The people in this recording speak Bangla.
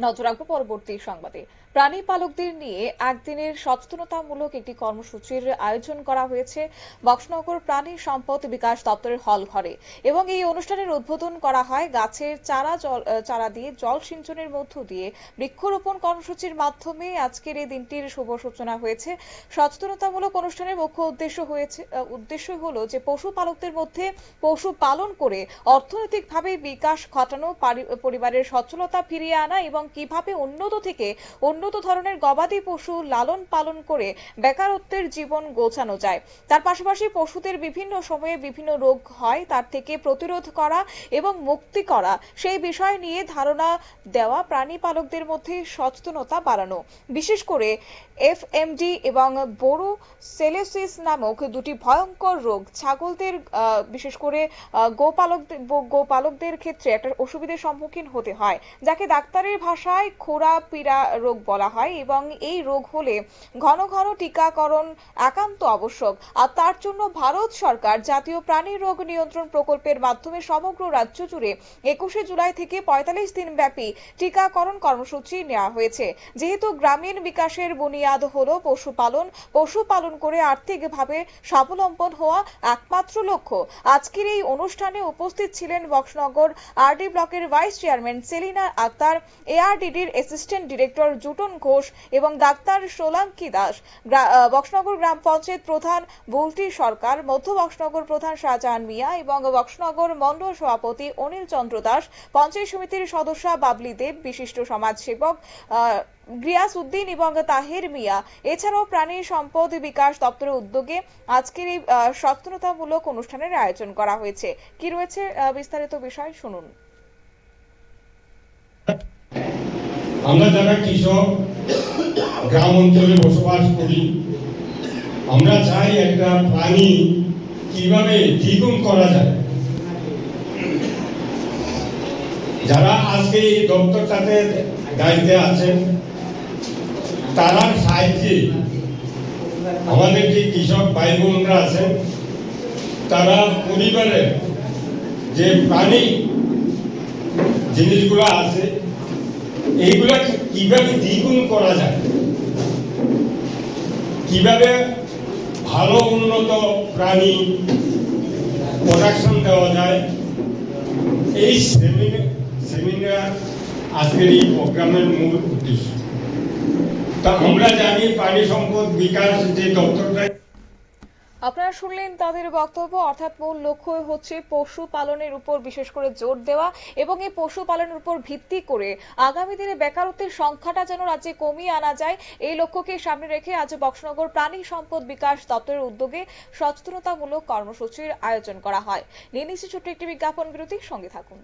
নজর রাখবো পরবর্তী সংবাদে। প্রাণী পালকদের নিয়ে একদিনের সচেতনতামূলক একটি কর্মসূচির আয়োজন করা হয়েছে বক্সনগর প্রাণী সম্পদ বিকাশ দপ্তরের হল ঘরে এবং এই অনুষ্ঠানের উদ্বোধন করা হয় গাছের চারা দিয়ে জল সিঞ্চনের মধ্য দিয়ে বৃক্ষরোপণ কর্মসূচির মাধ্যমে। আজকের এই দিনটির শুভ সূচনা হয়েছে। সচেতনতামূলক অনুষ্ঠানের মুখ্য উদ্দেশ্য হলো যে পশুপালকদের মধ্যে পশু পালন করে অর্থনৈতিকভাবে বিকাশ ঘটানো, পরিবারের সচ্ছলতা ফিরিয়ে আনা এবং কিভাবে উন্নত ধরনের গবাদি পশু লালন পালন করে বেকারত্বের জীবন গোছানো যায়। তার পাশাপাশি পশুদের বিভিন্ন সময়ে বিভিন্ন রোগ হয়, তার থেকে প্রতিরোধ করা এবং মুক্তি করা সেই বিষয় নিয়ে ধারণা দেওয়া, প্রাণী পালকদের মধ্যে সচেতনতা বাড়ানো। বিশেষ করে এফএমডি এবং বোরোসেলোসিস নামক দুটি ভয়ঙ্কর রোগ ছাগলদের বিশেষ করে গোপালকদের ক্ষেত্রে একটা অসুবিধার সম্মুখীন হতে হয়, যাকে ডাক্তারের ভাষায় খোরা পীড়া রোগ বলা হয় এবং এই রোগ হলে ঘন ঘন টিকাকরণ একান্ত আবশ্যক। আর তার জন্য ভারত সরকার জাতীয় প্রাণী রোগ নিয়ন্ত্রণ প্রকল্পের মাধ্যমে সমগ্র রাজ্য জুড়ে 21শে জুলাই থেকে 45 দিন ব্যাপী টিকাকরণ কর্মসূচি নেওয়া হয়েছে। যেহেতু গ্রামীণ বিকাশের বুনিয়াদ হলো পশুপালন করে আর্থিকভাবে স্বাবলম্বন হওয়া একমাত্র লক্ষ্য। আজকের এই অনুষ্ঠানে উপস্থিত ছিলেন বক্সনগর আরডি ব্লকের ভাইস চেয়ারম্যান সেলিনা আক্তার, এআরডিডির অ্যাসিস্ট্যান্ট ডিরেক্টর জুটন ঘোষ এবং ডাক্তার সোলাঙ্কি দাস, বক্সনগর গ্রাম পঞ্চায়েত প্রধান বুলটি সরকার, মধ্য বক্সনগর প্রধান শাহজাহান মিয়া এবং বক্সনগর মন্ডল সভাপতি অনিল চন্দ্র দাস, পঞ্চায়েত সমিতির সদস্য বাবলি দেব, বিশিষ্ট সমাজসেবক গিয়াস উদ্দিন এবং তাহের মিয়া। এছাড়াও প্রাণী সম্পদ বিকাশ দপ্তরের উদ্যোগে আজকের এই সচেতনতামূলক অনুষ্ঠানের আয়োজন করা হয়েছে। কি রয়েছে বিস্তারিত বিষয় শুনুন। আমরা যারা কৃষক গ্রাম অঞ্চলে বসবাস করি, আমরা চাই একটা প্রাণী কিভাবে দ্বিগুণ করা যায়। যারা আজকে এই দপ্তরটাতে দায়িত্বে আছেন, তারা সাহায্যে আমাদের যে কৃষক ভাই বোনরা আছেন, তারা পরিবারের যে প্রাণী জিনিসগুলো আছে এইগুলা কিভাবে দ্বিগুণ করা যায়, কিভাবে ভালো উন্নত প্রাণী প্রোডাকশন দেওয়া যায়, এই সেমিনার আজকের এই প্রোগ্রামের মূল উদ্দেশ্য। তা আমরা জানি প্রাণী সম্পদ বিকাশ যে দপ্তরটা, আপনারা শুনলেন তাদের বক্তব্য। অর্থাৎ মূল লক্ষ্য হচ্ছে পশুপালনের উপর বিশেষ করে জোর দেওয়া এবং এই পশুপালনের উপর ভিত্তি করে আগামী দিনে বেকারত্বের সংখ্যাটা যেন রাজ্যে কমিয়ে আনা যায়, এই লক্ষ্যকে সামনে রেখে আজ বক্সনগর প্রাণী সম্পদ বিকাশ দপ্তরের উদ্যোগে সচেতনতামূলক কর্মসূচির আয়োজন করা হয়। নিয়ে নিচ্ছি ছোট্ট একটি বিজ্ঞাপন বিরতি, সঙ্গে থাকুন।